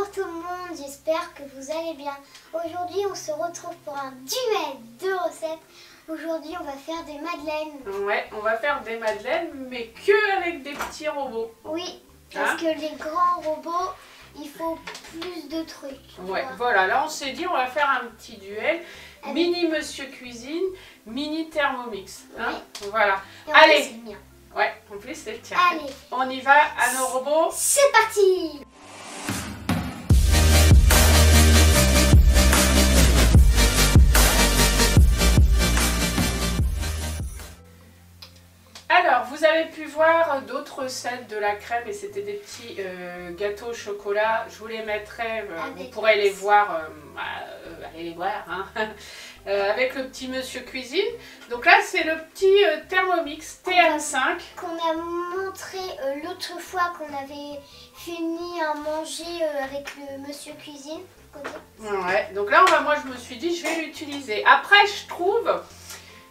Bonjour tout le monde, j'espère que vous allez bien. Aujourd'hui on se retrouve pour un duel de recettes. Aujourd'hui on va faire des madeleines. Ouais, on va faire des madeleines mais que avec des petits robots. Oui, parce que les grands robots, il faut plus de trucs. Ouais, voilà, là on s'est dit on va faire un petit duel. Mini Monsieur Cuisine, mini Thermomix. Hein, oui. Voilà. Et allez. C'est le mien. Ouais, en plus c'est le tien. Allez. On y va à nos robots. C'est parti. Alors, vous avez pu voir d'autres recettes de la crème et c'était des petits gâteaux au chocolat. Je vous les mettrai, vous pourrez les voir, allez les voir, hein, avec le petit Monsieur Cuisine. Donc là, c'est le petit Thermomix TM5. Qu'on a montré l'autre fois qu'on avait fini à manger avec le Monsieur Cuisine. Ouais, donc là, moi je me suis dit, je vais l'utiliser. Après, je trouve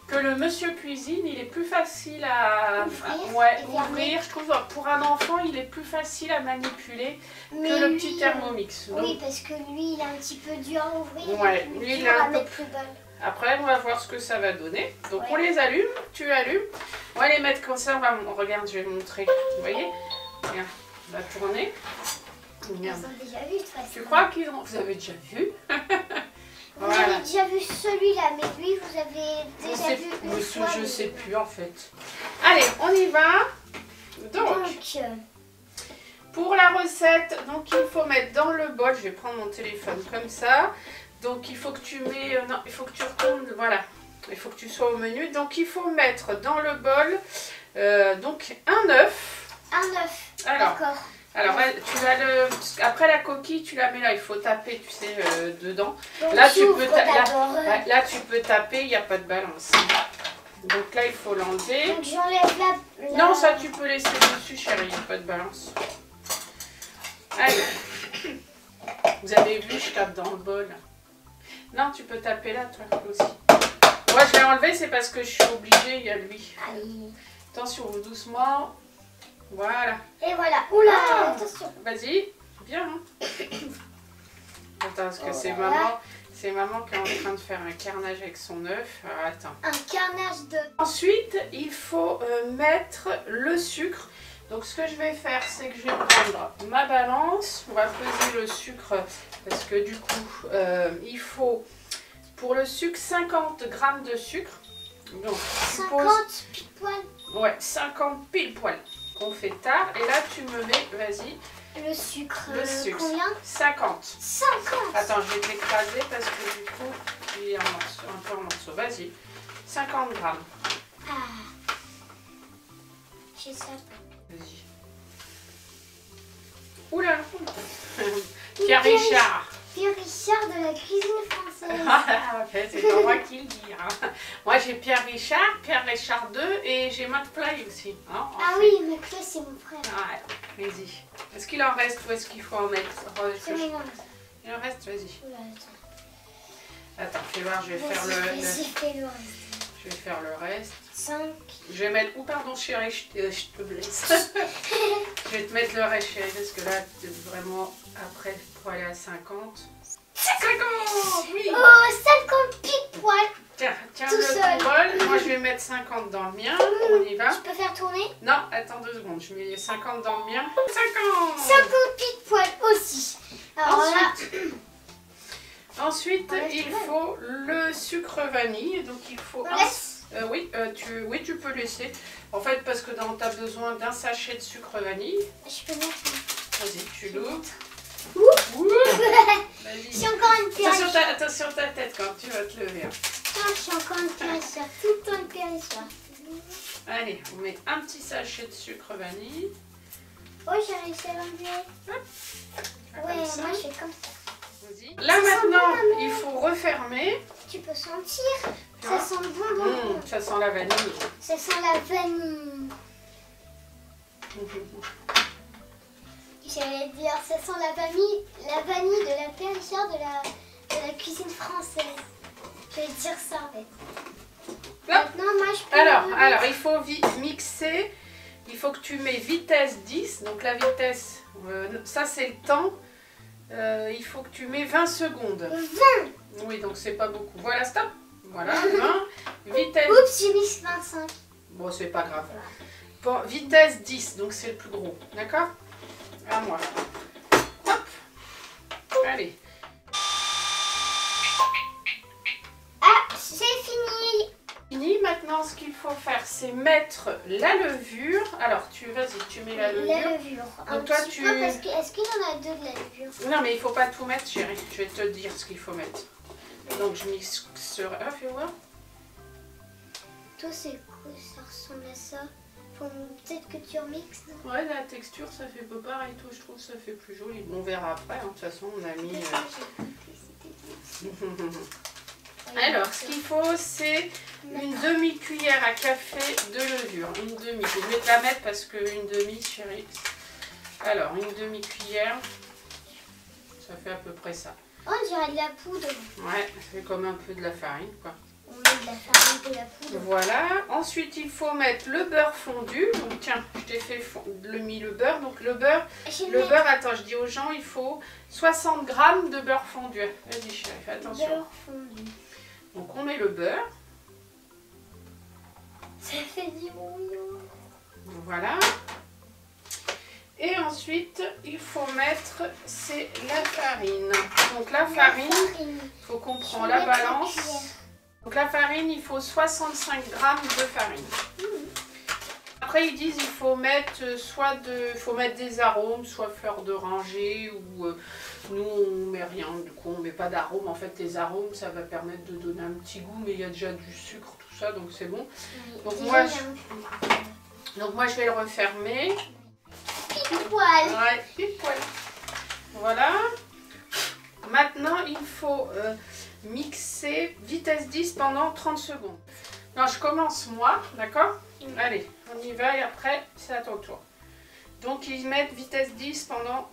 que le Monsieur Cuisine, il est plus facile à ouvrir. Je trouve pour un enfant, il est plus facile à manipuler que le petit Thermomix. Donc, oui, parce que lui, il est un petit peu dur à ouvrir. Ouais, lui, il est un peu plus bas. Après, on va voir ce que ça va donner. Donc, on les allume, tu allumes. On va les mettre comme ça. Regarde, je vais montrer. Vous voyez? Regarde, on va tourner. Regarde. Ils ont déjà vu de toute façon. Tu crois qu'ils ont... Vous avez déjà vu? Vous avez déjà vu celui-là, mais lui, vous avez déjà vu une fois. Je sais plus en fait. Allez, on y va. Donc, pour la recette, donc il faut mettre dans le bol. Je vais prendre mon téléphone comme ça. Donc il faut que tu mets, non, il faut que tu retournes, voilà. Il faut que tu sois au menu. Donc il faut mettre dans le bol, donc un œuf. Un œuf. D'accord. Alors, tu vas après la coquille, tu la mets là, il faut taper, tu sais, dedans. Donc, là, tu peux taper, il n'y a pas de balance. Donc là, il faut l'enlever. Donc j'enlève la... Non, ça, tu peux laisser dessus, chérie, il n'y a pas de balance. Allez. Vous avez vu, je tape dans le bol. Non, tu peux taper là, toi aussi. Moi, je l'ai enlevé, c'est parce que je suis obligée, il y a lui. Allez. Attention, doucement. Voilà. Et voilà. Oula, attention. Vas-y, bien. Hein. Attends, parce que c'est maman qui est en train de faire un carnage avec son œuf. Alors, attends. Un carnage de... Ensuite, il faut mettre le sucre. Donc, ce que je vais faire, c'est que je vais prendre ma balance. On va peser le sucre parce que du coup, il faut pour le sucre 50 g de sucre. Donc, 50 pile poil. Ouais, 50 pile poil. On fait tard et là tu me mets, vas-y. Le sucre. Combien? 50. 50. Attends, je vais te l'écraser parce que du coup, il est un peu en morceaux. Vas-y, 50 g. Ah. J'ai ça. Vas-y. Oula. Pierre Richard. Pierre Richard de la cuisine française. C'est pas moi qui le dis. Hein. Moi j'ai Pierre Richard 2 et j'ai McFly aussi. Hein, ah oui, McFly c'est mon frère. Ah, vas-y. Est-ce qu'il en reste ou est-ce qu'il faut en mettre? Il en reste, vas-y. Attends, fais voir, je vais faire le reste. Je vais faire le reste. 5. Je vais mettre... Oh pardon chérie, je te blesse. Je vais te mettre le reste chérie parce que là, vraiment, après, pour aller à 50. 50. Oui. Oh, 50 pile poil. Tiens le bol. Moi, je vais mettre 50 dans le mien. On y va. Tu peux faire tourner? Non, attends 2 secondes. Je mets 50 dans le mien. 50. 50 pile poil aussi. Alors ensuite, il faut le sucre vanille. Donc, il faut... oui, tu peux laisser. En fait, parce que tu as besoin d'un sachet de sucre vanille. Je peux mettre. Vas-y, tu l'ouvres. J'ai encore une pierre. Attention ta tête quand tu vas te lever. J'ai encore une pierre. Tout le temps une pierre. Allez, on met un petit sachet de sucre vanille. Oh, j'ai réussi à l'enlever. Ouais, moi je fais comme ça. Là maintenant, il faut refermer. Tu peux sentir. Ça sent bon. Ça sent la vanille. Ça sent la vanille. J'allais dire, ça sent la vanille de la Pierre Richard de la cuisine française. Je vais dire ça en fait. Maintenant, moi je peux... Alors, il faut mixer. Il faut que tu mets vitesse 10. Donc la vitesse, ça c'est le temps il faut que tu mets 20 secondes. 20. Oui, donc c'est pas beaucoup. Voilà, stop. Voilà, 20. Vitesse... Oups, j'ai mis 25. Bon, c'est pas grave. Bon, vitesse 10, donc c'est le plus gros. D'accord? À moi. Hop. Allez. Ah, c'est fini. Fini. Maintenant, ce qu'il faut faire, c'est mettre la levure. Alors, vas-y, tu mets la levure. La levure. Donc toi, Est-ce qu'il y en a deux de la levure? Non, mais il faut pas tout mettre, chérie. Je vais te dire ce qu'il faut mettre. Donc, je mixerai. Ah, fais voir. Toi, c'est quoi? Ça ressemble à ça. Peut-être que tu remixes, non? Ouais, la texture, ça fait pas pareil. Toi, je trouve que ça fait plus joli. Bon, on verra après. Hein. De toute façon, on a mis... Alors, ce qu'il faut, c'est une demi-cuillère à café de levure. Une demi. Je vais te la mettre parce qu'une demi, chérie. Alors, une demi-cuillère. Ça fait à peu près ça. Oh, on dirait de la poudre. Ouais, c'est comme un peu de la farine, quoi. On met de la farine, de la poudre. Voilà. Ensuite, il faut mettre le beurre fondu. Donc, tiens, je t'ai fait mis le beurre. Donc, le beurre, attends, je dis aux gens, il faut 60 g de beurre fondu. Vas-y, chérie, fais attention. Beurre fondu. Donc, on met le beurre. Ça fait du bouillon. Voilà. Et ensuite, il faut mettre, c'est la farine. Donc, la farine, il faut qu'on prend la balance. Donc la farine, il faut 65 g de farine. Après, ils disent il faut mettre des arômes, soit fleur d'oranger ou nous on met rien. Du coup, on met pas d'arômes. En fait, les arômes, ça va permettre de donner un petit goût, mais il y a déjà du sucre, tout ça, donc c'est bon. Donc moi, je vais le refermer. Pile poil. Ouais, pile poil. Voilà. Maintenant, il faut mixer vitesse 10 pendant 30 secondes. Non, je commence moi, d'accord? Allez, on y va et après, c'est à ton tour. Donc, ils mettent vitesse 10 pendant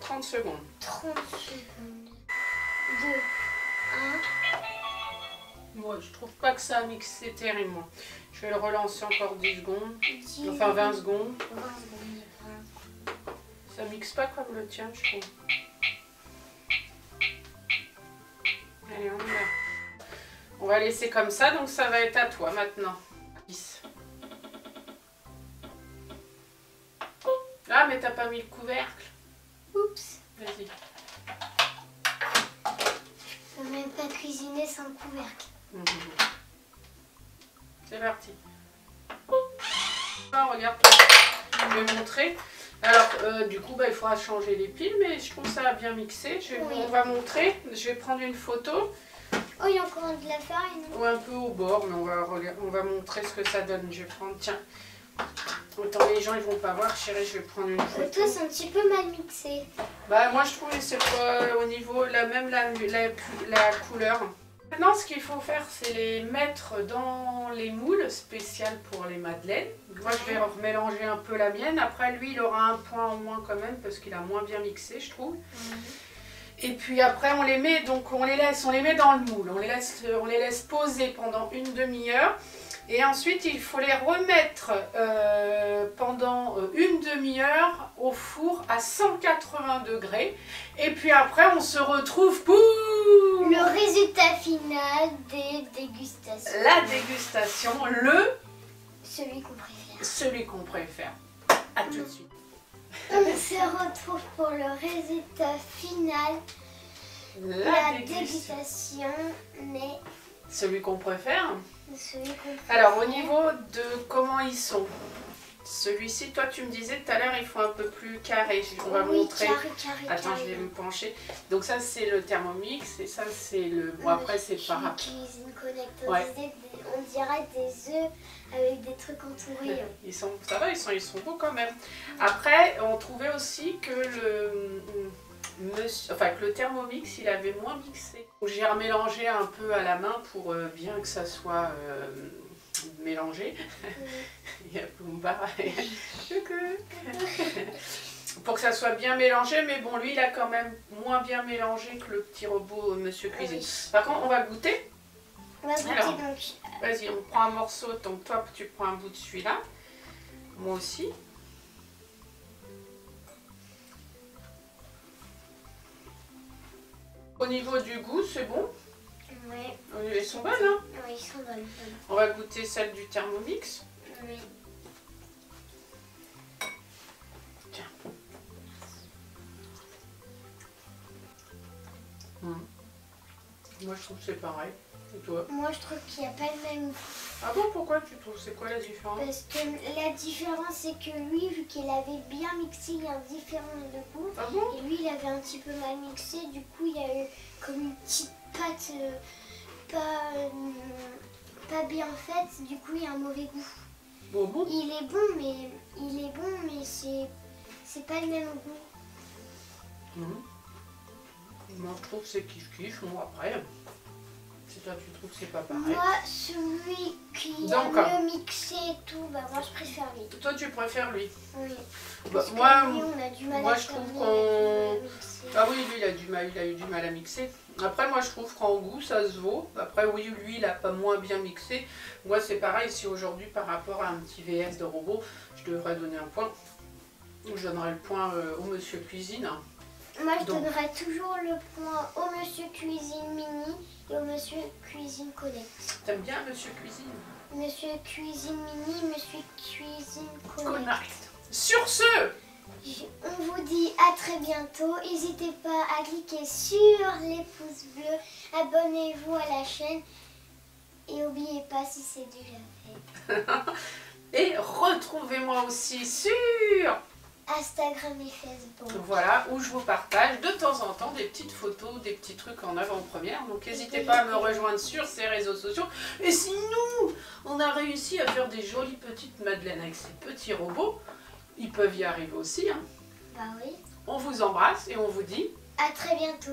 30 secondes. 30 secondes. 2, 1. Moi, je trouve pas que ça a mixé terriblement. Je vais le relancer encore 10 secondes. Enfin, 20 secondes. 20 secondes. Ça mixe pas comme le tien, je trouve. Allez, on y va. On va laisser comme ça, donc ça va être à toi maintenant. 10. Ah, mais t'as pas mis le couvercle. Oups. Vas-y. Je peux même pas cuisiner sans couvercle. C'est parti. Ah, regarde, je vais montrer. Alors, du coup, il faudra changer les piles, mais je trouve que ça a bien mixé. On va montrer. Je vais prendre une photo. Oh, il y a encore de la farine. Ou un peu au bord, mais on va montrer ce que ça donne. Je vais prendre, tiens. Autant les gens ils vont pas voir, chérie, je vais prendre une photo. Toi, c'est un petit peu mal mixé. Moi, je trouve que c'est pas au niveau, même la couleur. Maintenant, ce qu'il faut faire, c'est les mettre dans les moules spéciales pour les madeleines. Moi, je vais mélanger un peu la mienne. Après, lui, il aura un point en moins quand même, parce qu'il a moins bien mixé, je trouve. Et puis après, on les met dans le moule. On les laisse poser pendant une demi-heure. Et ensuite, il faut les remettre pendant une demi-heure au four à 180 degrés. Et puis après, on se retrouve pour le résultat final des dégustations. La dégustation, celui qu'on préfère. Celui qu'on préfère. À tout de suite. On se retrouve pour le résultat final. La dégustation, mais celui qu'on préfère. Celui qu'on préfère. Alors, au niveau de comment ils sont, celui-ci, toi, tu me disais tout à l'heure, il faut un peu plus carré. On va montrer. Carré, attends, je vais me pencher. Donc, ça, c'est le Thermomix et ça, c'est le. Bon, après, c'est pas grave. Cuisine Connect, on dirait des œufs avec des trucs entourés. Ça va, ils sont beaux quand même. Après, on trouvait aussi que que le Thermomix, il avait moins mixé. J'ai remélangé un peu à la main pour bien que ça soit mélangé. Il y a Pumba. Pour que ça soit bien mélangé, mais bon, lui, il a quand même moins bien mélangé que le petit robot Monsieur Cuisine. Par contre, on va goûter. On va goûter. Alors, donc. Vas-y, on prend un morceau. Donc toi, tu prends un bout de celui-là. Moi aussi. Au niveau du goût, c'est bon? Oui. Elles sont bonnes, hein? Oui, elles sont bonnes. On va goûter celle du Thermomix. Oui. Tiens. Moi, je trouve que c'est pareil. Et toi? Moi, je trouve qu'il n'y a pas le même goût. Ah bon, pourquoi tu trouves? C'est quoi la différence? Parce que la différence, c'est que lui, vu qu'il avait bien mixé, il y a un différent de goût. Ah bon? Et lui, il avait un petit peu mal mixé. Du coup, il y a eu comme une petite pâte pas bien faite. Du coup, il y a un mauvais goût. Bon. Il est bon, mais c'est pas le même goût. Moi, je trouve que c'est kiff-kiff. Moi, après, si toi, tu trouves que c'est pas pareil. Moi, celui qui a mieux mixé et tout, bah moi, je préfère lui. Toi, tu préfères lui? Oui. Bah, moi, lui, on a du mal moi à je trouve fermer, qu'on... Ah oui, lui, il a eu du mal à mixer. Après, moi, je trouve qu'en goût, ça se vaut. Après, oui, lui, il a pas moins bien mixé. Moi, c'est pareil. Si aujourd'hui, par rapport à un petit VS de robot, je devrais donner un point. Je donnerais le point au Monsieur Cuisine. Moi, je donnerais toujours le point au Monsieur Cuisine Mini et au Monsieur Cuisine Collect. T'aimes bien Monsieur Cuisine? Monsieur Cuisine Mini, Monsieur Cuisine Collect. Sur ce, on vous dit à très bientôt. N'hésitez pas à cliquer sur les pouces bleus. Abonnez-vous à la chaîne. Et n'oubliez pas si c'est déjà fait. Et retrouvez-moi aussi sur Instagram et Facebook. Voilà, où je vous partage de temps en temps des petites photos, des petits trucs en avant-première. Donc n'hésitez pas à me rejoindre sur ces réseaux sociaux. Et si nous, on a réussi à faire des jolies petites madeleines avec ces petits robots, ils peuvent y arriver aussi. Hein. Bah oui. On vous embrasse et on vous dit à très bientôt.